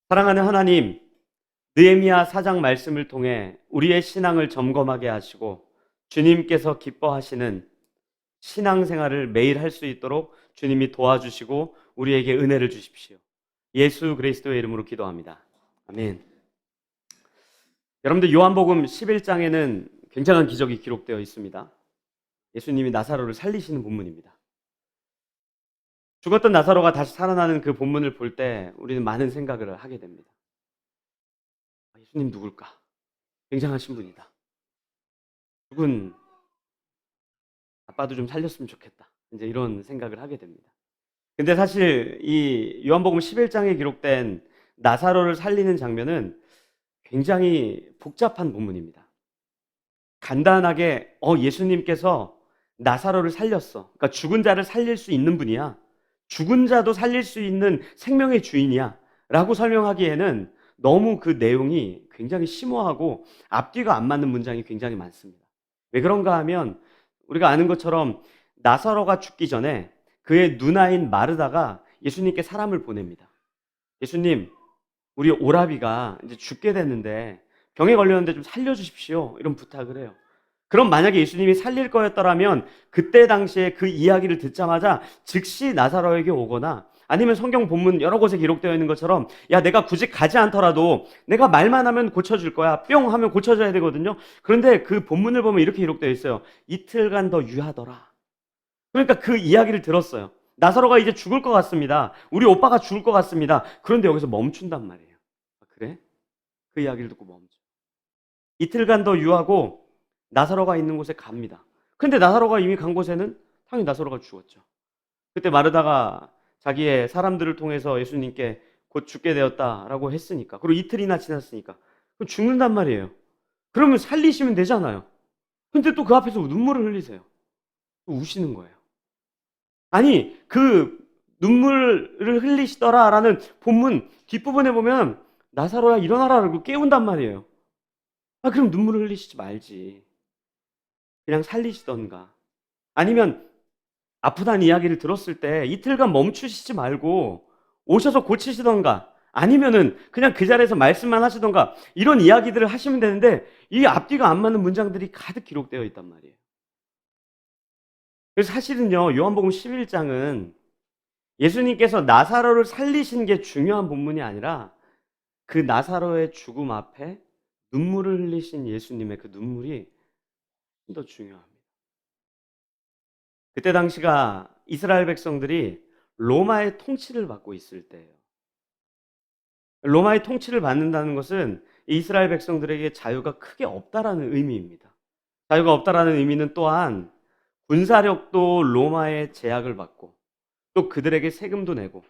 사랑하는 하나님, 느헤미야 4장 말씀을 통해 우리의 신앙을 점검하게 하시고 주님께서 기뻐하시는 신앙생활을 매일 할 수 있도록 주님이 도와주시고 우리에게 은혜를 주십시오. 예수 그리스도의 이름으로 기도합니다. 아멘. 여러분들 요한복음 11장에는 굉장한 기적이 기록되어 있습니다. 예수님이 나사로를 살리시는 본문입니다. 죽었던 나사로가 다시 살아나는 그 본문을 볼 때 우리는 많은 생각을 하게 됩니다. 예수님 누굴까? 굉장하신 분이다. 죽은 아빠도 좀 살렸으면 좋겠다. 이제 이런 생각을 하게 됩니다. 근데 사실 이 요한복음 11장에 기록된 나사로를 살리는 장면은 굉장히 복잡한 본문입니다. 간단하게 예수님께서 나사로를 살렸어. 그러니까 죽은 자를 살릴 수 있는 분이야. 죽은 자도 살릴 수 있는 생명의 주인이야. 라고 설명하기에는 너무 그 내용이 굉장히 심오하고 앞뒤가 안 맞는 문장이 굉장히 많습니다. 왜 그런가 하면 우리가 아는 것처럼 나사로가 죽기 전에 그의 누나인 마르다가 예수님께 사람을 보냅니다. 예수님, 우리 오라비가 이제 죽게 됐는데 병에 걸렸는데 좀 살려주십시오. 이런 부탁을 해요. 그럼 만약에 예수님이 살릴 거였더라면 그때 당시에 그 이야기를 듣자마자 즉시 나사로에게 오거나 아니면 성경 본문 여러 곳에 기록되어 있는 것처럼 야, 내가 굳이 가지 않더라도 내가 말만 하면 고쳐줄 거야. 뿅 하면 고쳐줘야 되거든요. 그런데 그 본문을 보면 이렇게 기록되어 있어요. 이틀간 더 유하더라. 그러니까 그 이야기를 들었어요. 나사로가 이제 죽을 것 같습니다. 우리 오빠가 죽을 것 같습니다. 그런데 여기서 멈춘단 말이에요. 아, 그래? 그 이야기를 듣고 멈춰. 이틀간 더 유하고 나사로가 있는 곳에 갑니다. 근데 나사로가 이미 간 곳에는 당연히 나사로가 죽었죠. 그때 마르다가 자기의 사람들을 통해서 예수님께 곧 죽게 되었다라고 했으니까, 그리고 이틀이나 지났으니까 그럼 죽는단 말이에요. 그러면 살리시면 되잖아요. 근데 또 그 앞에서 눈물을 흘리세요. 우시는 거예요. 아니, 그 눈물을 흘리시더라라는 본문 뒷부분에 보면 나사로야 일어나라고 깨운단 말이에요. 아, 그럼 눈물을 흘리시지 말지. 그냥 살리시던가. 아니면 아프다는 이야기를 들었을 때 이틀간 멈추시지 말고 오셔서 고치시던가. 아니면은 그냥 그 자리에서 말씀만 하시던가. 이런 이야기들을 하시면 되는데 이 앞뒤가 안 맞는 문장들이 가득 기록되어 있단 말이에요. 그래서 사실은요, 요한복음 11장은 예수님께서 나사로를 살리신 게 중요한 본문이 아니라 그 나사로의 죽음 앞에 눈물을 흘리신 예수님의 그 눈물이 더 중요합니다. 그때 당시가 이스라엘 백성들이 로마의 통치를 받고 있을 때예요. 로마의 통치를 받는다는 것은 이스라엘 백성들에게 자유가 크게 없다라는 의미입니다. 자유가 없다라는 의미는 또한 군사력도 로마의 제약을 받고 또 그들에게 세금도 내고,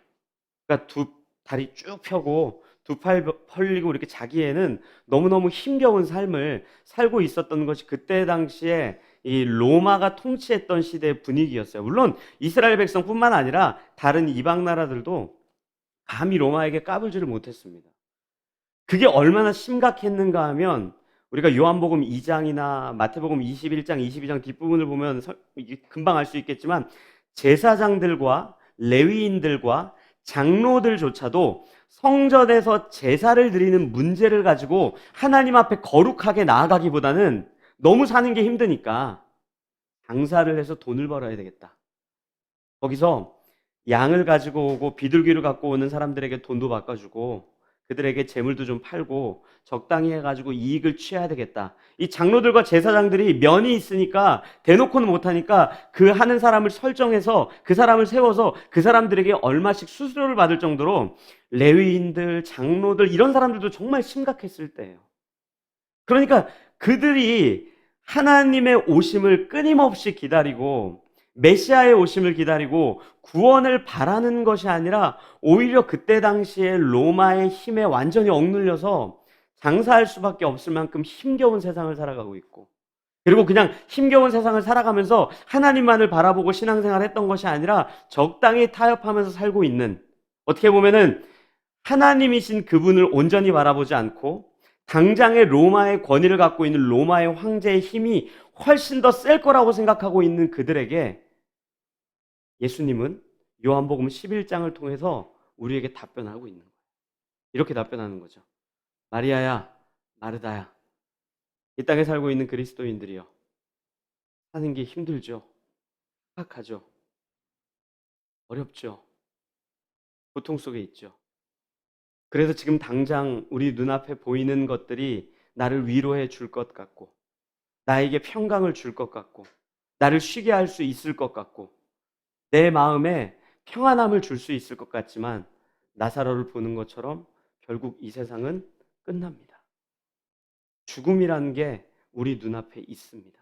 그러니까 두 다리 쭉 펴고 두 팔 벌리고 이렇게 자기에는 너무너무 힘겨운 삶을 살고 있었던 것이 그때 당시에 이 로마가 통치했던 시대의 분위기였어요. 물론 이스라엘 백성뿐만 아니라 다른 이방 나라들도 감히 로마에게 까불지를 못했습니다. 그게 얼마나 심각했는가 하면 우리가 요한복음 2장이나 마태복음 21장, 22장 뒷부분을 보면 금방 알 수 있겠지만 제사장들과 레위인들과 장로들조차도 성전에서 제사를 드리는 문제를 가지고 하나님 앞에 거룩하게 나아가기보다는 너무 사는 게 힘드니까 장사를 해서 돈을 벌어야 되겠다. 거기서 양을 가지고 오고 비둘기를 갖고 오는 사람들에게 돈도 바꿔주고 그들에게 재물도 좀 팔고 적당히 해가지고 이익을 취해야 되겠다. 이 장로들과 제사장들이 면이 있으니까 대놓고는 못하니까 그 하는 사람을 설정해서 그 사람을 세워서 그 사람들에게 얼마씩 수수료를 받을 정도로 레위인들, 장로들 이런 사람들도 정말 심각했을 때예요. 그러니까 그들이 하나님의 오심을 끊임없이 기다리고 메시아의 오심을 기다리고 구원을 바라는 것이 아니라 오히려 그때 당시에 로마의 힘에 완전히 억눌려서 장사할 수밖에 없을 만큼 힘겨운 세상을 살아가고 있고, 그리고 그냥 힘겨운 세상을 살아가면서 하나님만을 바라보고 신앙생활 했던 것이 아니라 적당히 타협하면서 살고 있는, 어떻게 보면은 하나님이신 그분을 온전히 바라보지 않고 당장의 로마의 권위를 갖고 있는 로마의 황제의 힘이 훨씬 더 셀 거라고 생각하고 있는 그들에게 예수님은 요한복음 11장을 통해서 우리에게 답변하고 있는 거예요. 이렇게 답변하는 거죠. 마리아야, 마르다야, 이 땅에 살고 있는 그리스도인들이요, 사는 게 힘들죠. 팍팍하죠. 어렵죠. 고통 속에 있죠. 그래서 지금 당장 우리 눈앞에 보이는 것들이 나를 위로해 줄 것 같고, 나에게 평강을 줄 것 같고, 나를 쉬게 할 수 있을 것 같고, 내 마음에 평안함을 줄 수 있을 것 같지만, 나사로를 보는 것처럼 결국 이 세상은 끝납니다. 죽음이라는 게 우리 눈앞에 있습니다.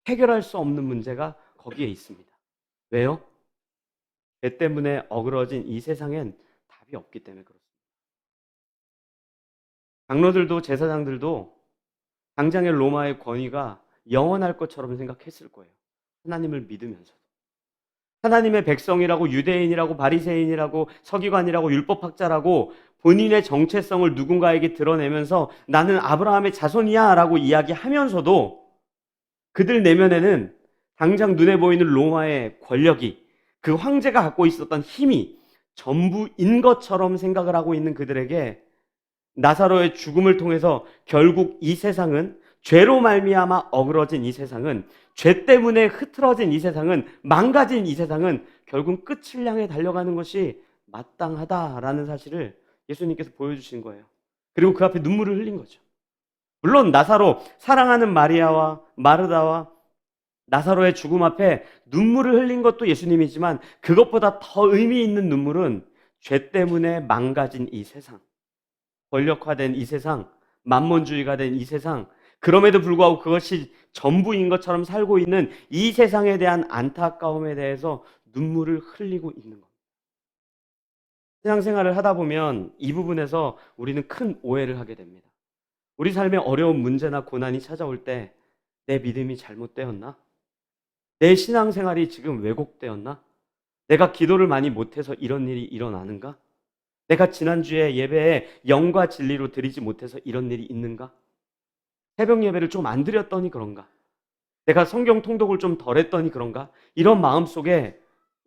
해결할 수 없는 문제가 거기에 있습니다. 왜요? 죄 때문에 어그러진 이 세상엔 답이 없기 때문에 그렇습니다. 장로들도 제사장들도 당장의 로마의 권위가 영원할 것처럼 생각했을 거예요. 하나님을 믿으면서도. 하나님의 백성이라고, 유대인이라고, 바리새인이라고, 서기관이라고, 율법학자라고 본인의 정체성을 누군가에게 드러내면서 나는 아브라함의 자손이야 라고 이야기하면서도 그들 내면에는 당장 눈에 보이는 로마의 권력이, 그 황제가 갖고 있었던 힘이 전부인 것처럼 생각을 하고 있는 그들에게 나사로의 죽음을 통해서 결국 이 세상은, 죄로 말미암아 어그러진 이 세상은, 죄 때문에 흐트러진 이 세상은, 망가진 이 세상은 결국 끝을 향해 달려가는 것이 마땅하다라는 사실을 예수님께서 보여주신 거예요. 그리고 그 앞에 눈물을 흘린 거죠. 물론 나사로, 사랑하는 마리아와 마르다와 나사로의 죽음 앞에 눈물을 흘린 것도 예수님이지만, 그것보다 더 의미 있는 눈물은 죄 때문에 망가진 이 세상, 권력화된 이 세상, 만몬주의가 된 이 세상, 그럼에도 불구하고 그것이 전부인 것처럼 살고 있는 이 세상에 대한 안타까움에 대해서 눈물을 흘리고 있는 겁니다. 신앙생활을 하다 보면 이 부분에서 우리는 큰 오해를 하게 됩니다. 우리 삶에 어려운 문제나 고난이 찾아올 때 내 믿음이 잘못되었나? 내 신앙생활이 지금 왜곡되었나? 내가 기도를 많이 못해서 이런 일이 일어나는가? 내가 지난주에 예배에 영과 진리로 드리지 못해서 이런 일이 있는가? 새벽 예배를 좀 안 드렸더니 그런가? 내가 성경 통독을 좀 덜 했더니 그런가? 이런 마음속에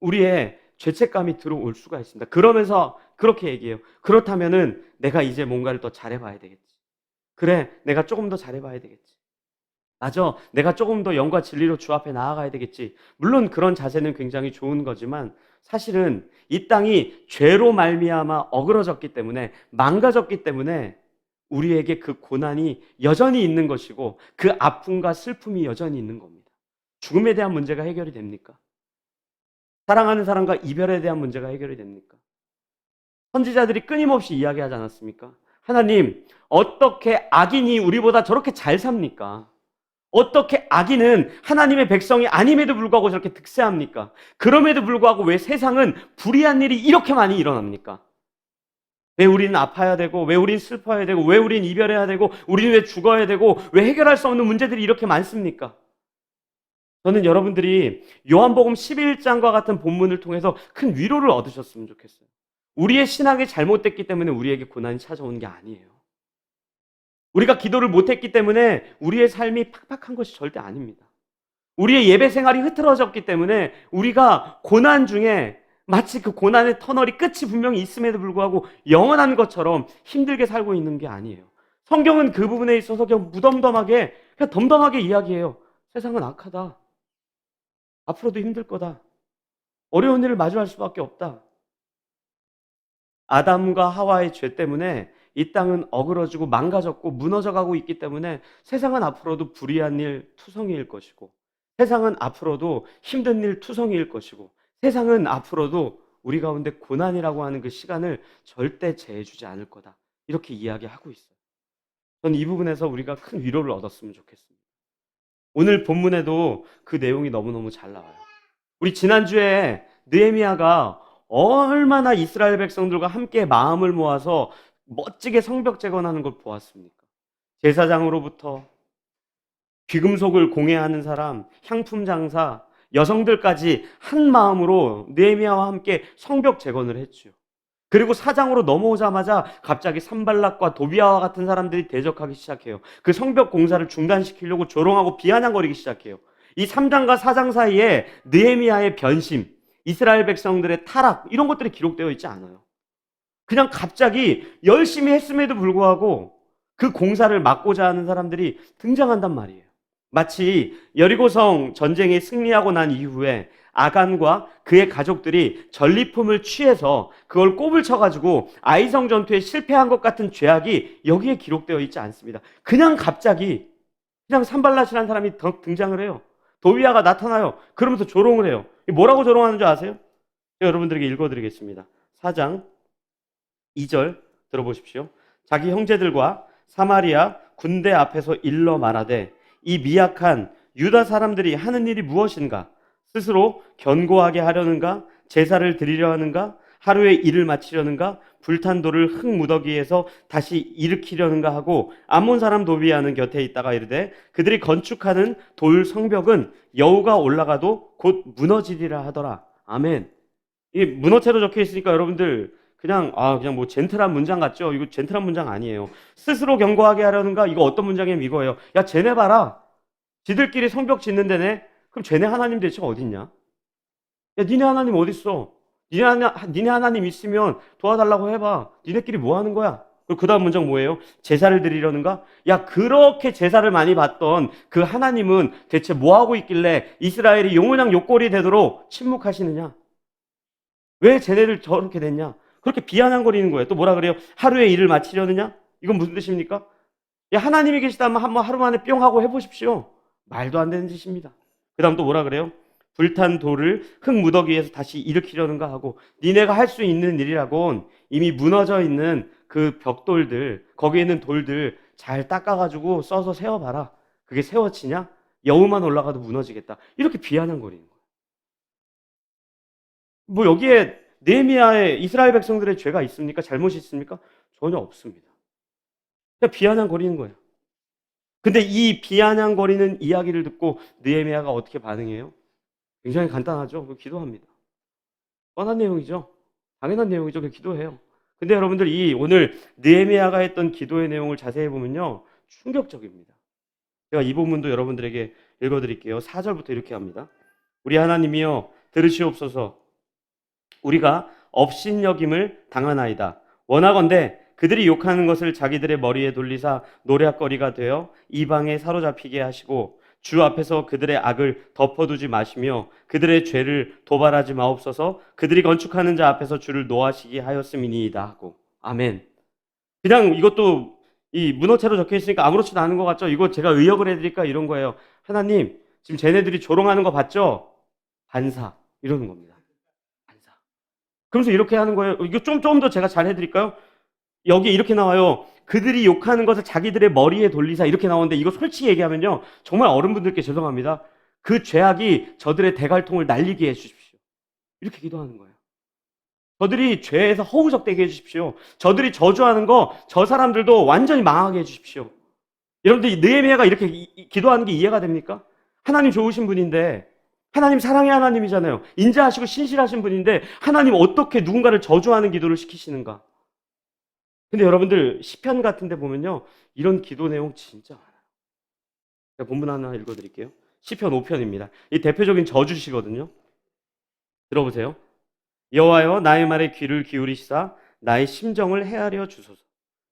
우리의 죄책감이 들어올 수가 있습니다. 그러면서 그렇게 얘기해요. 그렇다면은 내가 이제 뭔가를 더 잘해봐야 되겠지. 그래, 내가 조금 더 잘해봐야 되겠지. 맞아, 내가 조금 더 영과 진리로 주 앞에 나아가야 되겠지. 물론 그런 자세는 굉장히 좋은 거지만 사실은 이 땅이 죄로 말미암아 어그러졌기 때문에, 망가졌기 때문에 우리에게 그 고난이 여전히 있는 것이고 그 아픔과 슬픔이 여전히 있는 겁니다. 죽음에 대한 문제가 해결이 됩니까? 사랑하는 사람과 이별에 대한 문제가 해결이 됩니까? 선지자들이 끊임없이 이야기하지 않았습니까? 하나님, 어떻게 악인이 우리보다 저렇게 잘 삽니까? 어떻게 악인은 하나님의 백성이 아님에도 불구하고 저렇게 득세합니까? 그럼에도 불구하고 왜 세상은 불의한 일이 이렇게 많이 일어납니까? 왜 우리는 아파야 되고, 왜 우리는 슬퍼야 되고, 왜 우리는 이별해야 되고, 우리는 왜 죽어야 되고, 왜 해결할 수 없는 문제들이 이렇게 많습니까? 저는 여러분들이 요한복음 11장과 같은 본문을 통해서 큰 위로를 얻으셨으면 좋겠어요. 우리의 신앙이 잘못됐기 때문에 우리에게 고난이 찾아오는 게 아니에요. 우리가 기도를 못했기 때문에 우리의 삶이 팍팍한 것이 절대 아닙니다. 우리의 예배 생활이 흐트러졌기 때문에 우리가 고난 중에 마치 그 고난의 터널이 끝이 분명히 있음에도 불구하고 영원한 것처럼 힘들게 살고 있는 게 아니에요. 성경은 그 부분에 있어서 그냥 무덤덤하게, 그냥 덤덤하게 이야기해요. 세상은 악하다. 앞으로도 힘들 거다. 어려운 일을 마주할 수밖에 없다. 아담과 하와의 죄 때문에 이 땅은 어그러지고 망가졌고 무너져가고 있기 때문에 세상은 앞으로도 불의한 일 투성이일 것이고, 세상은 앞으로도 힘든 일 투성이일 것이고, 세상은 앞으로도 우리 가운데 고난이라고 하는 그 시간을 절대 제해주지 않을 거다. 이렇게 이야기하고 있어요. 저는 이 부분에서 우리가 큰 위로를 얻었으면 좋겠습니다. 오늘 본문에도 그 내용이 너무너무 잘 나와요. 우리 지난주에 느헤미야가 얼마나 이스라엘 백성들과 함께 마음을 모아서 멋지게 성벽 재건하는 걸 보았습니까? 제사장으로부터 귀금속을 공예하는 사람, 향품 장사, 여성들까지 한 마음으로 느헤미야와 함께 성벽 재건을 했죠. 그리고 사장으로 넘어오자마자 갑자기 산발락과 도비아와 같은 사람들이 대적하기 시작해요. 그 성벽 공사를 중단시키려고 조롱하고 비아냥거리기 시작해요. 이 3장과 4장 사이에 느헤미야의 변심, 이스라엘 백성들의 타락, 이런 것들이 기록되어 있지 않아요. 그냥 갑자기 열심히 했음에도 불구하고 그 공사를 막고자 하는 사람들이 등장한단 말이에요. 마치 여리고성 전쟁에 승리하고 난 이후에 아간과 그의 가족들이 전리품을 취해서 그걸 꼽을 쳐가지고 아이성 전투에 실패한 것 같은 죄악이 여기에 기록되어 있지 않습니다. 그냥 갑자기 그냥 산발랏이라는 사람이 등장을 해요. 도비아가 나타나요. 그러면서 조롱을 해요. 뭐라고 조롱하는 줄 아세요? 제가 여러분들에게 읽어드리겠습니다. 4장 2절 들어보십시오. 자기 형제들과 사마리아 군대 앞에서 일러 말하되 이 미약한 유다 사람들이 하는 일이 무엇인가? 스스로 견고하게 하려는가? 제사를 드리려 하는가? 하루에 일을 마치려는가? 불탄 돌을 흙 무더기에서 다시 일으키려는가 하고 암몬 사람 도비아는 곁에 있다가 이르되 그들이 건축하는 돌 성벽은 여우가 올라가도 곧 무너지리라 하더라. 아멘. 이 문어체로 적혀 있으니까 여러분들 그냥 뭐 젠틀한 문장 같죠? 이거 젠틀한 문장 아니에요. 스스로 견고하게 하려는가? 이거 어떤 문장이면 이거예요. 야, 쟤네 봐라. 지들끼리 성벽 짓는 데네. 그럼 쟤네 하나님 대체 어딨냐? 야, 니네 하나님 어딨어? 니네 하나님 있으면 도와달라고 해봐. 니네끼리 뭐 하는 거야? 그 다음 문장 뭐예요? 제사를 드리려는가? 야, 그렇게 제사를 많이 받던 그 하나님은 대체 뭐 하고 있길래 이스라엘이 용우냥 욕골이 되도록 침묵하시느냐? 왜 쟤네들 저렇게 됐냐? 그렇게 비아냥거리는 거예요. 또 뭐라 그래요? 하루에 일을 마치려느냐? 이건 무슨 뜻입니까? 야, 하나님이 계시다면 한번 하루 만에 뿅 하고 해보십시오. 말도 안 되는 짓입니다. 그 다음 또 뭐라 그래요? 불탄 돌을 흙 무더기에서 다시 일으키려는가 하고 니네가 할 수 있는 일이라곤 이미 무너져 있는 그 벽돌들, 거기에 있는 돌들 잘 닦아가지고 써서 세워봐라. 그게 세워지냐? 여우만 올라가도 무너지겠다. 이렇게 비아냥거리는 거예요. 뭐 여기에 느헤미야의 이스라엘 백성들의 죄가 있습니까? 잘못이 있습니까? 전혀 없습니다. 그냥 비아냥거리는 거예요. 근데 이 비아냥거리는 이야기를 듣고 느헤미야가 어떻게 반응해요? 굉장히 간단하죠. 기도합니다. 뻔한 내용이죠. 당연한 내용이죠. 기도해요. 근데 여러분들 이 오늘 느헤미야가 했던 기도의 내용을 자세히 보면요. 충격적입니다. 제가 이 부분도 여러분들에게 읽어드릴게요. 4절부터 이렇게 합니다. 우리 하나님이여 들으시옵소서. 우리가 업신여김을 당하나이다. 원하건대 그들이 욕하는 것을 자기들의 머리에 돌리사 노략거리가 되어 이방에 사로잡히게 하시고 주 앞에서 그들의 악을 덮어두지 마시며 그들의 죄를 도발하지 마옵소서. 그들이 건축하는 자 앞에서 주를 노하시게 하였음이니이다 하고. 아멘. 그냥 이것도 이 문어체로 적혀 있으니까 아무렇지도 않은 것 같죠? 이거 제가 의역을 해드릴까? 이런 거예요. 하나님, 지금 쟤네들이 조롱하는 거 봤죠? 반사. 이러는 겁니다. 반사. 그러면서 이렇게 하는 거예요. 이거 좀 더 제가 잘 해드릴까요? 여기 이렇게 나와요. 그들이 욕하는 것을 자기들의 머리에 돌리사 이렇게 나오는데 이거 솔직히 얘기하면요. 정말 어른분들께 죄송합니다. 그 죄악이 저들의 대갈통을 날리게 해주십시오. 이렇게 기도하는 거예요. 저들이 죄에서 허우적대게 해주십시오. 저들이 저주하는 거 저 사람들도 완전히 망하게 해주십시오. 여러분들 느헤미야가 이렇게 기도하는 게 이해가 됩니까? 하나님 좋으신 분인데 하나님 사랑의 하나님이잖아요. 인자하시고 신실하신 분인데 하나님 어떻게 누군가를 저주하는 기도를 시키시는가? 근데 여러분들 시편 같은 데 보면요. 이런 기도 내용 진짜 많아요. 제가 본문 하나 읽어드릴게요. 시편 5편입니다. 이 대표적인 저주시거든요. 들어보세요. 여호와여 나의 말에 귀를 기울이시사 나의 심정을 헤아려 주소서.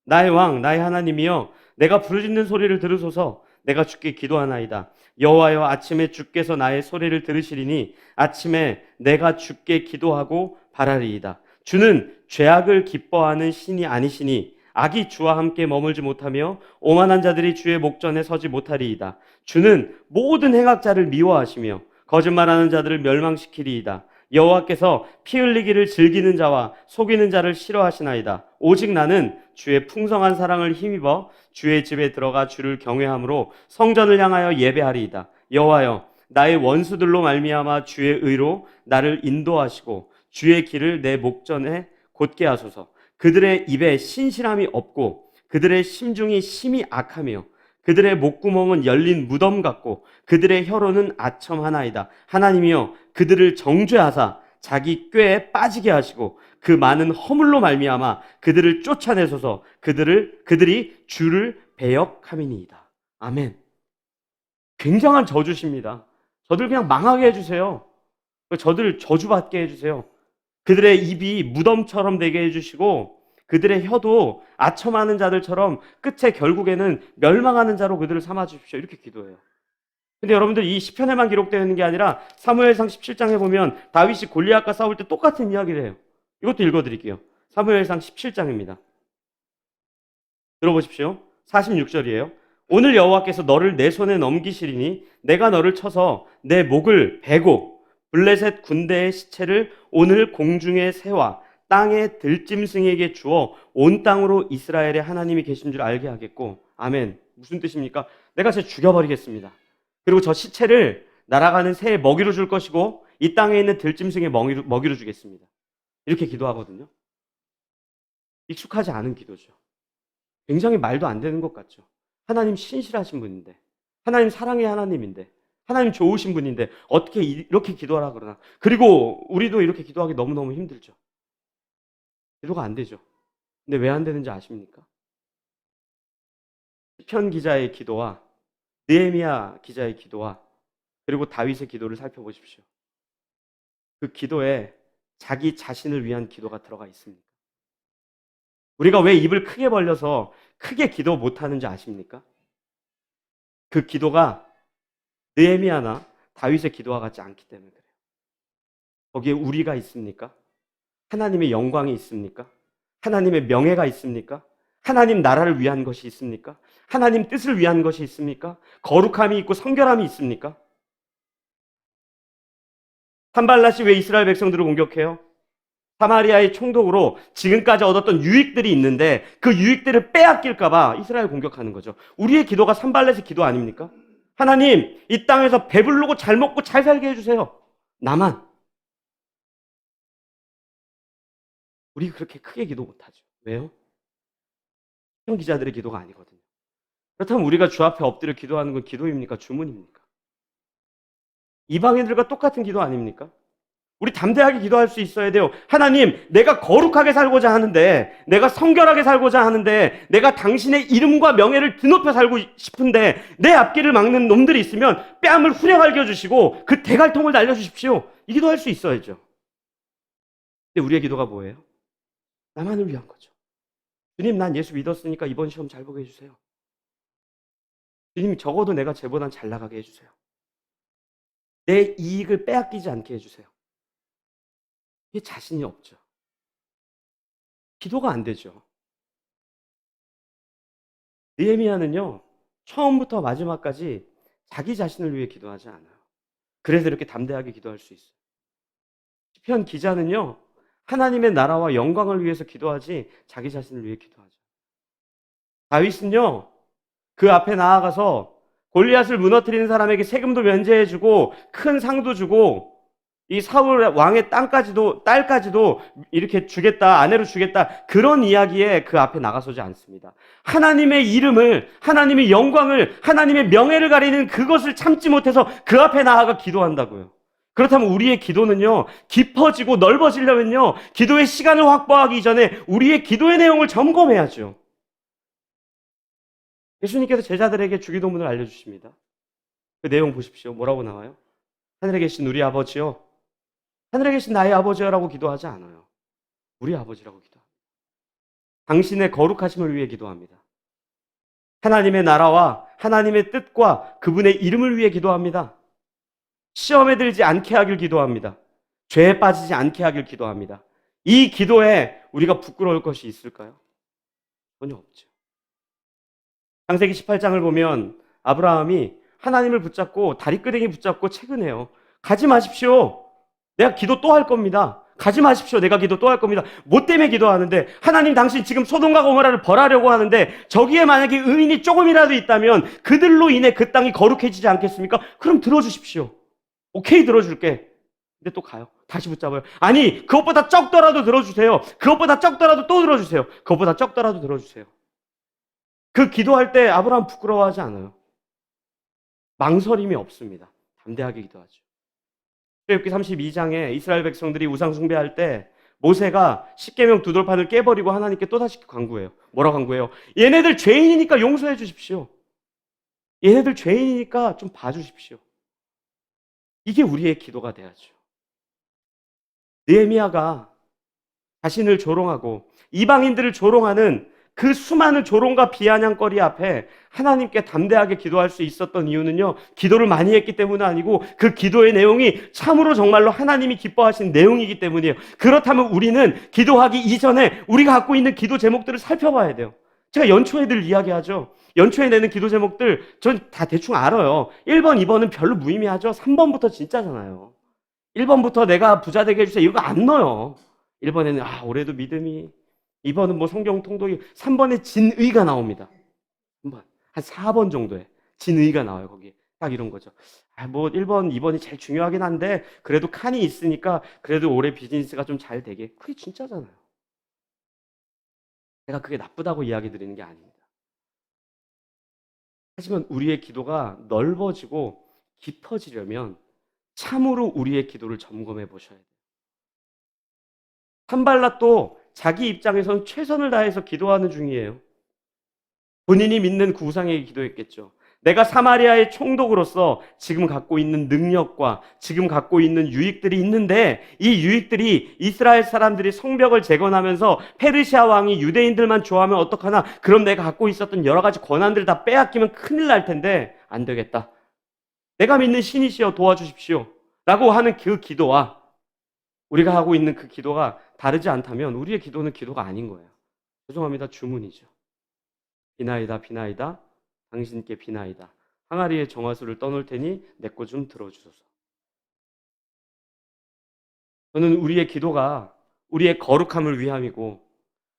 나의 왕 나의 하나님이여 내가 부르짖는 소리를 들으소서. 내가 주께 기도하나이다. 여호와여 아침에 주께서 나의 소리를 들으시리니 아침에 내가 주께 기도하고 바라리이다. 주는 죄악을 기뻐하는 신이 아니시니 악이 주와 함께 머물지 못하며 오만한 자들이 주의 목전에 서지 못하리이다. 주는 모든 행악자를 미워하시며 거짓말하는 자들을 멸망시키리이다. 여호와께서 피 흘리기를 즐기는 자와 속이는 자를 싫어하시나이다. 오직 나는 주의 풍성한 사랑을 힘입어 주의 집에 들어가 주를 경외함으로 성전을 향하여 예배하리이다. 여호와여 나의 원수들로 말미암아 주의 의로 나를 인도하시고 주의 길을 내 목전에 곧게 하소서. 그들의 입에 신실함이 없고 그들의 심중이 심히 악하며 그들의 목구멍은 열린 무덤 같고 그들의 혀로는 아첨하나이다. 하나님이여 그들을 정죄하사 자기 꾀에 빠지게 하시고 그 많은 허물로 말미암아 그들을 쫓아내소서. 그들이 주를 배역함이니이다. 아멘. 굉장한 저주십니다. 저들 그냥 망하게 해주세요. 저들 저주받게 해주세요. 그들의 입이 무덤처럼 되게 해주시고 그들의 혀도 아첨하는 자들처럼 끝에 결국에는 멸망하는 자로 그들을 삼아 주십시오. 이렇게 기도해요. 근데 여러분들 이 시편에만 기록되어 있는 게 아니라 사무엘상 17장에 보면 다윗이 골리앗과 싸울 때 똑같은 이야기를 해요. 이것도 읽어드릴게요. 사무엘상 17장입니다. 들어보십시오. 46절이에요. 오늘 여호와께서 너를 내 손에 넘기시리니 내가 너를 쳐서 내 목을 베고 블레셋 군대의 시체를 오늘 공중의 새와 땅의 들짐승에게 주어 온 땅으로 이스라엘의 하나님이 계신 줄 알게 하겠고. 아멘. 무슨 뜻입니까? 내가 쟤 죽여버리겠습니다. 그리고 저 시체를 날아가는 새의 먹이로 줄 것이고 이 땅에 있는 들짐승의 먹이로 주겠습니다. 이렇게 기도하거든요. 익숙하지 않은 기도죠. 굉장히 말도 안 되는 것 같죠. 하나님 신실하신 분인데, 하나님 사랑의 하나님인데, 하나님 좋으신 분인데 어떻게 이렇게 기도하라 그러나. 그리고 우리도 이렇게 기도하기 너무너무 힘들죠. 기도가 안 되죠. 근데 왜 안 되는지 아십니까? 시편 기자의 기도와 느헤미야 기자의 기도와 그리고 다윗의 기도를 살펴보십시오. 그 기도에 자기 자신을 위한 기도가 들어가 있습니다. 우리가 왜 입을 크게 벌려서 크게 기도 못하는지 아십니까? 그 기도가 느헤미야나 다윗의 기도와 같지 않기 때문에 그래요. 거기에 우리가 있습니까? 하나님의 영광이 있습니까? 하나님의 명예가 있습니까? 하나님 나라를 위한 것이 있습니까? 하나님 뜻을 위한 것이 있습니까? 거룩함이 있고 성결함이 있습니까? 산발랏이 왜 이스라엘 백성들을 공격해요? 사마리아의 총독으로 지금까지 얻었던 유익들이 있는데 그 유익들을 빼앗길까봐 이스라엘 공격하는 거죠. 우리의 기도가 산발랏의 기도 아닙니까? 하나님, 이 땅에서 배부르고 잘 먹고 잘 살게 해주세요. 나만. 우리 그렇게 크게 기도 못하죠. 왜요? 형 기자들의 기도가 아니거든요. 그렇다면 우리가 주 앞에 엎드려 기도하는 건 기도입니까? 주문입니까? 이방인들과 똑같은 기도 아닙니까? 우리 담대하게 기도할 수 있어야 돼요. 하나님, 내가 거룩하게 살고자 하는데, 내가 성결하게 살고자 하는데, 내가 당신의 이름과 명예를 드높여 살고 싶은데 내 앞길을 막는 놈들이 있으면 뺨을 후려갈겨 주시고 그 대갈통을 날려주십시오. 이 기도할 수 있어야죠. 근데 우리의 기도가 뭐예요? 나만을 위한 거죠. 주님, 난 예수 믿었으니까 이번 시험 잘 보게 해주세요. 주님, 적어도 내가 쟤보단 잘 나가게 해주세요. 내 이익을 빼앗기지 않게 해주세요. 이게 자신이 없죠. 기도가 안 되죠. 느헤미야는요, 처음부터 마지막까지 자기 자신을 위해 기도하지 않아요. 그래서 이렇게 담대하게 기도할 수 있어요. 시편 기자는요, 하나님의 나라와 영광을 위해서 기도하지 자기 자신을 위해 기도하죠. 다윗은요, 그 앞에 나아가서 골리앗을 무너뜨리는 사람에게 세금도 면제해주고 큰 상도 주고 이 사울 왕의 딸까지도 이렇게 주겠다, 아내로 주겠다, 그런 이야기에 그 앞에 나가서지 않습니다. 하나님의 이름을, 하나님의 영광을, 하나님의 명예를 가리는 그것을 참지 못해서 그 앞에 나아가 기도한다고요. 그렇다면 우리의 기도는요, 깊어지고 넓어지려면요, 기도의 시간을 확보하기 전에 우리의 기도의 내용을 점검해야죠. 예수님께서 제자들에게 주기도문을 알려주십니다. 그 내용 보십시오. 뭐라고 나와요? 하늘에 계신 우리 아버지요, 하늘에 계신 나의 아버지여라고 기도하지 않아요. 우리 아버지라고 기도합니다. 당신의 거룩하심을 위해 기도합니다. 하나님의 나라와 하나님의 뜻과 그분의 이름을 위해 기도합니다. 시험에 들지 않게 하길 기도합니다. 죄에 빠지지 않게 하길 기도합니다. 이 기도에 우리가 부끄러울 것이 있을까요? 전혀 없죠. 창세기 18장을 보면 아브라함이 하나님을 붙잡고 다리끄댕이 붙잡고 채근해요. 가지 마십시오. 내가 기도 또 할 겁니다. 가지 마십시오. 내가 기도 또 할 겁니다. 뭐 때문에 기도하는데? 하나님, 당신 지금 소돔과 고모라를 벌하려고 하는데 저기에 만약에 의인이 조금이라도 있다면 그들로 인해 그 땅이 거룩해지지 않겠습니까? 그럼 들어주십시오. 오케이, 들어줄게. 근데 또 가요. 다시 붙잡아요. 아니, 그것보다 적더라도 들어주세요. 그것보다 적더라도 또 들어주세요. 그것보다 적더라도 들어주세요. 그 기도할 때 아브라함 부끄러워하지 않아요. 망설임이 없습니다. 담대하게 기도하죠. 출애굽기 32장에 이스라엘 백성들이 우상 숭배할 때 모세가 십계명 두 돌판을 깨버리고 하나님께 또다시 간구해요. 뭐라고 간구해요? 얘네들 죄인이니까 용서해 주십시오. 얘네들 죄인이니까 좀 봐주십시오. 이게 우리의 기도가 돼야죠. 느헤미야가 자신을 조롱하고 이방인들을 조롱하는 그 수많은 조롱과 비아냥거리 앞에 하나님께 담대하게 기도할 수 있었던 이유는요, 기도를 많이 했기 때문은 아니고 그 기도의 내용이 참으로 정말로 하나님이 기뻐하신 내용이기 때문이에요. 그렇다면 우리는 기도하기 이전에 우리가 갖고 있는 기도 제목들을 살펴봐야 돼요. 제가 연초에 늘 이야기하죠. 연초에 내는 기도 제목들 전 다 대충 알아요. 1번, 2번은 별로 무의미하죠. 3번부터 진짜잖아요. 1번부터 내가 부자 되게 해주세요, 이거 안 넣어요. 1번에는 올해도 믿음이, 2번은 뭐 성경 통독이, 3번에 진의가 나옵니다. 3번. 한 4번 정도에 진의가 나와요. 거기에 딱 이런 거죠. 뭐 1번, 2번이 제일 중요하긴 한데 그래도 칸이 있으니까 그래도 올해 비즈니스가 좀 잘 되게. 그게 진짜잖아요. 제가 그게 나쁘다고 이야기 드리는 게 아닙니다. 하지만 우리의 기도가 넓어지고 깊어지려면 참으로 우리의 기도를 점검해 보셔야 돼요. 산발랏도 자기 입장에서는 최선을 다해서 기도하는 중이에요. 본인이 믿는 그 우상에게 기도했겠죠. 내가 사마리아의 총독으로서 지금 갖고 있는 능력과 지금 갖고 있는 유익들이 있는데, 이 유익들이 이스라엘 사람들이 성벽을 재건하면서 페르시아 왕이 유대인들만 좋아하면 어떡하나, 그럼 내가 갖고 있었던 여러 가지 권한들 다 빼앗기면 큰일 날 텐데 안 되겠다. 내가 믿는 신이시여 도와주십시오 라고 하는 그 기도와 우리가 하고 있는 그 기도가 다르지 않다면 우리의 기도는 기도가 아닌 거예요. 죄송합니다. 주문이죠. 비나이다 비나이다 당신께 비나이다. 항아리에 정화수를 떠놓을 테니 내 것 좀 들어주소서. 저는 우리의 기도가 우리의 거룩함을 위함이고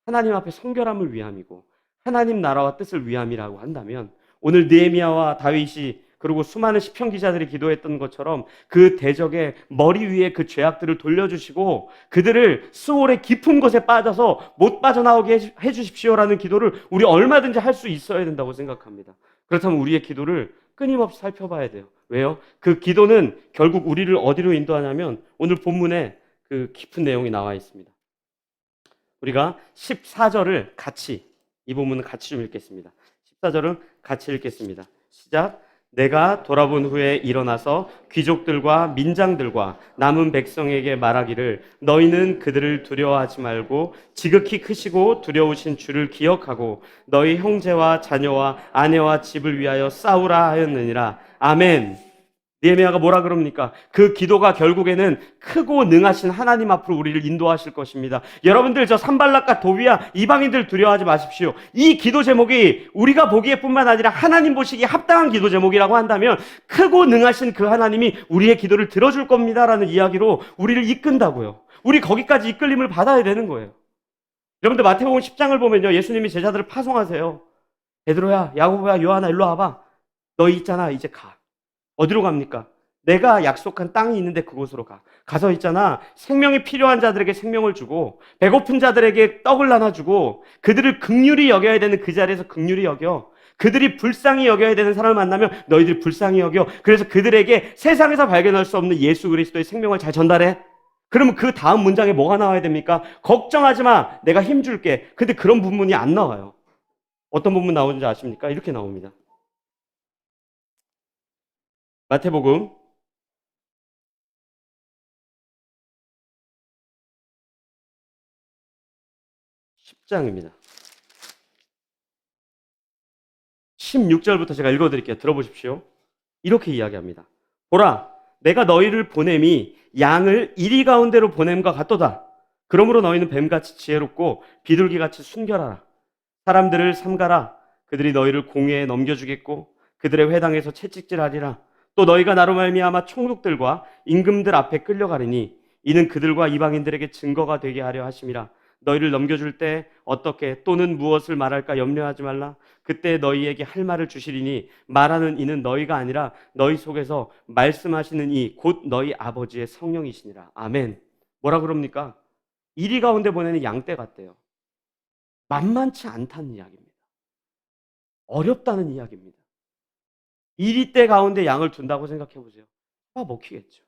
하나님 앞에 성결함을 위함이고 하나님 나라와 뜻을 위함이라고 한다면, 오늘 느헤미야와 다윗이 그리고 수많은 시편 기자들이 기도했던 것처럼 그 대적의 머리 위에 그 죄악들을 돌려주시고 그들을 수월의 깊은 곳에 빠져서 못 빠져나오게 해주십시오라는 기도를 우리 얼마든지 할 수 있어야 된다고 생각합니다. 그렇다면 우리의 기도를 끊임없이 살펴봐야 돼요. 왜요? 그 기도는 결국 우리를 어디로 인도하냐면 오늘 본문에 그 깊은 내용이 나와 있습니다. 우리가 14절을 같이, 이 본문은 같이 좀 읽겠습니다. 14절을 같이 읽겠습니다. 시작. 내가 돌아본 후에 일어나서 귀족들과 민장들과 남은 백성에게 말하기를, 너희는 그들을 두려워하지 말고 지극히 크시고 두려우신 주를 기억하고 너희 형제와 자녀와 아내와 집을 위하여 싸우라 하였느니라. 아멘. 느헤미야가 뭐라 그럽니까? 그 기도가 결국에는 크고 능하신 하나님 앞으로 우리를 인도하실 것입니다. 여러분들, 저 산발락과 도비야 이방인들 두려워하지 마십시오. 이 기도 제목이 우리가 보기에 뿐만 아니라 하나님 보시기에 합당한 기도 제목이라고 한다면 크고 능하신 그 하나님이 우리의 기도를 들어줄 겁니다라는 이야기로 우리를 이끈다고요. 우리 거기까지 이끌림을 받아야 되는 거예요. 여러분들, 마태복음 10장을 보면요, 예수님이 제자들을 파송하세요. 베드로야, 야고보야, 요한아, 일로 와봐. 너희 있잖아, 이제 가. 어디로 갑니까? 내가 약속한 땅이 있는데 그곳으로 가. 가서 있잖아, 생명이 필요한 자들에게 생명을 주고 배고픈 자들에게 떡을 나눠주고 그들을 긍휼히 여겨야 되는 그 자리에서 긍휼히 여겨. 그들이 불쌍히 여겨야 되는 사람을 만나면 너희들이 불쌍히 여겨. 그래서 그들에게 세상에서 발견할 수 없는 예수 그리스도의 생명을 잘 전달해. 그러면 그 다음 문장에 뭐가 나와야 됩니까? 걱정하지 마, 내가 힘줄게. 근데 그런 부분이 안 나와요. 어떤 부분 나오는지 아십니까? 이렇게 나옵니다. 마태복음 10장입니다. 16절부터 제가 읽어드릴게요. 들어보십시오. 이렇게 이야기합니다. 보라, 내가 너희를 보냄이 양을 이리 가운데로 보냄과 같도다. 그러므로 너희는 뱀같이 지혜롭고 비둘기같이 순결하라. 사람들을 삼가라. 그들이 너희를 공회에 넘겨주겠고 그들의 회당에서 채찍질하리라. 또 너희가 나로 말미암아 총독들과 임금들 앞에 끌려가리니 이는 그들과 이방인들에게 증거가 되게 하려 하심이라. 너희를 넘겨줄 때 어떻게 또는 무엇을 말할까 염려하지 말라. 그때 너희에게 할 말을 주시리니 말하는 이는 너희가 아니라 너희 속에서 말씀하시는 이 곧 너희 아버지의 성령이시니라. 아멘. 뭐라 그럽니까? 이리 가운데 보내는 양떼 같대요. 만만치 않다는 이야기입니다. 어렵다는 이야기입니다. 이리떼 가운데 양을 둔다고 생각해 보세요. 잡아먹히겠죠.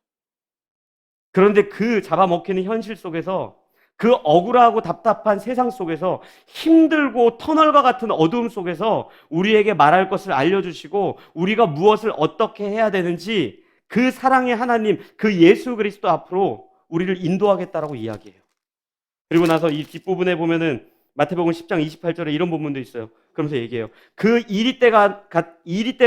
그런데 그 잡아먹히는 현실 속에서, 그 억울하고 답답한 세상 속에서, 힘들고 터널과 같은 어두움 속에서 우리에게 말할 것을 알려주시고 우리가 무엇을 어떻게 해야 되는지 그 사랑의 하나님, 그 예수 그리스도 앞으로 우리를 인도하겠다라고 이야기해요. 그리고 나서 이 뒷부분에 보면은 마태복음 10장 28절에 이런 본문도 있어요. 그러면서 얘기해요. 그 이리때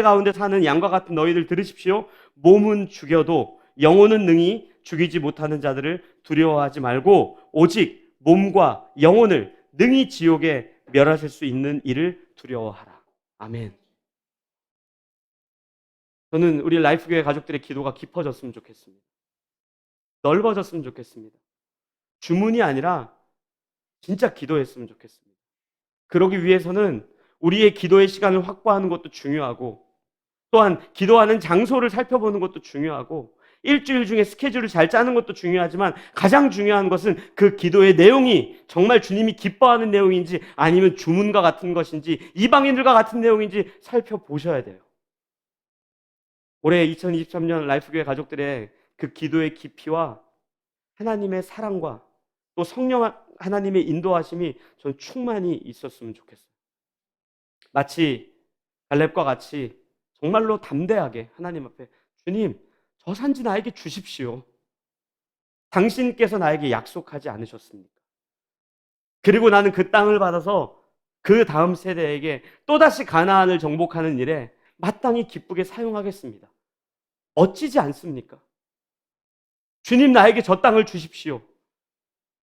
가운데 사는 양과 같은 너희들 들으십시오. 몸은 죽여도 영혼은 능히 죽이지 못하는 자들을 두려워하지 말고 오직 몸과 영혼을 능히 지옥에 멸하실 수 있는 이를 두려워하라. 아멘. 저는 우리 라이프교회 가족들의 기도가 깊어졌으면 좋겠습니다. 넓어졌으면 좋겠습니다. 주문이 아니라 진짜 기도했으면 좋겠습니다. 그러기 위해서는 우리의 기도의 시간을 확보하는 것도 중요하고, 또한 기도하는 장소를 살펴보는 것도 중요하고, 일주일 중에 스케줄을 잘 짜는 것도 중요하지만 가장 중요한 것은 그 기도의 내용이 정말 주님이 기뻐하는 내용인지 아니면 주문과 같은 것인지 이방인들과 같은 내용인지 살펴보셔야 돼요. 올해 2023년 라이프교회 가족들의 그 기도의 깊이와 하나님의 사랑과 또 성령 하나님의 인도하심이 전 충만히 있었으면 좋겠어요. 마치 갈렙과 같이 정말로 담대하게 하나님 앞에 주님, 저 산지 나에게 주십시오. 당신께서 나에게 약속하지 않으셨습니까? 그리고 나는 그 땅을 받아서 그 다음 세대에게 또다시 가나안을 정복하는 일에 마땅히 기쁘게 사용하겠습니다. 멋지지 않습니까? 주님, 나에게 저 땅을 주십시오.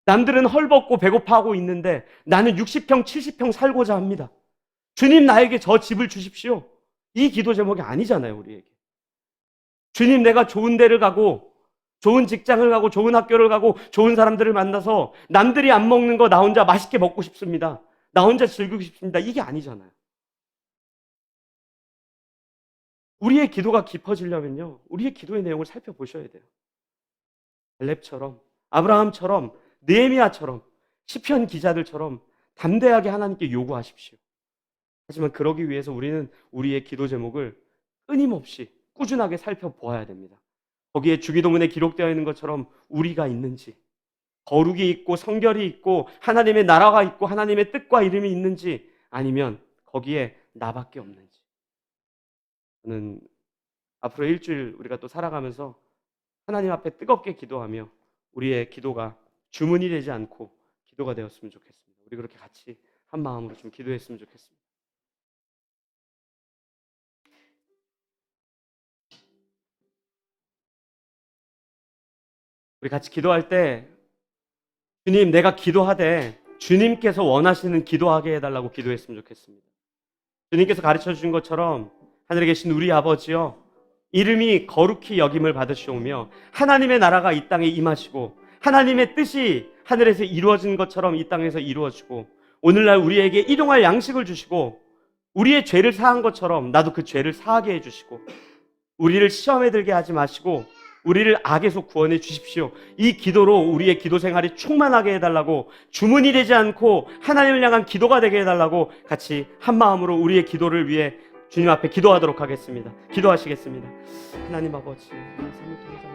남들은 헐벗고 배고파하고 있는데 나는 60평, 70평 살고자 합니다. 주님, 나에게 저 집을 주십시오. 이 기도 제목이 아니잖아요, 우리에게. 주님, 내가 좋은 데를 가고 좋은 직장을 가고 좋은 학교를 가고 좋은 사람들을 만나서 남들이 안 먹는 거 나 혼자 맛있게 먹고 싶습니다. 나 혼자 즐기고 싶습니다. 이게 아니잖아요. 우리의 기도가 깊어지려면요, 우리의 기도의 내용을 살펴보셔야 돼요. 갈렙처럼, 아브라함처럼, 느헤미야처럼, 시편 기자들처럼 담대하게 하나님께 요구하십시오. 하지만 그러기 위해서 우리는 우리의 기도 제목을 끊임없이 꾸준하게 살펴보아야 됩니다. 거기에 주기도문에 기록되어 있는 것처럼 우리가 있는지, 거룩이 있고 성결이 있고 하나님의 나라가 있고 하나님의 뜻과 이름이 있는지, 아니면 거기에 나밖에 없는지. 저는 앞으로 일주일 우리가 또 살아가면서 하나님 앞에 뜨겁게 기도하며 우리의 기도가 주문이 되지 않고 기도가 되었으면 좋겠습니다. 우리 그렇게 같이 한 마음으로 좀 기도했으면 좋겠습니다. 우리 같이 기도할 때 주님, 내가 기도하되 주님께서 원하시는 기도하게 해달라고 기도했으면 좋겠습니다. 주님께서 가르쳐 주신 것처럼 하늘에 계신 우리 아버지여, 이름이 거룩히 여김을 받으시오며 하나님의 나라가 이 땅에 임하시고 하나님의 뜻이 하늘에서 이루어진 것처럼 이 땅에서 이루어지고, 오늘날 우리에게 일용할 양식을 주시고 우리의 죄를 사한 것처럼 나도 그 죄를 사하게 해주시고, 우리를 시험에 들게 하지 마시고 우리를 악에서 구원해 주십시오. 이 기도로 우리의 기도 생활이 충만하게 해달라고, 주문이 되지 않고 하나님을 향한 기도가 되게 해달라고 같이 한 마음으로 우리의 기도를 위해 주님 앞에 기도하도록 하겠습니다. 기도하시겠습니다. 하나님 아버지, 말씀을 통해서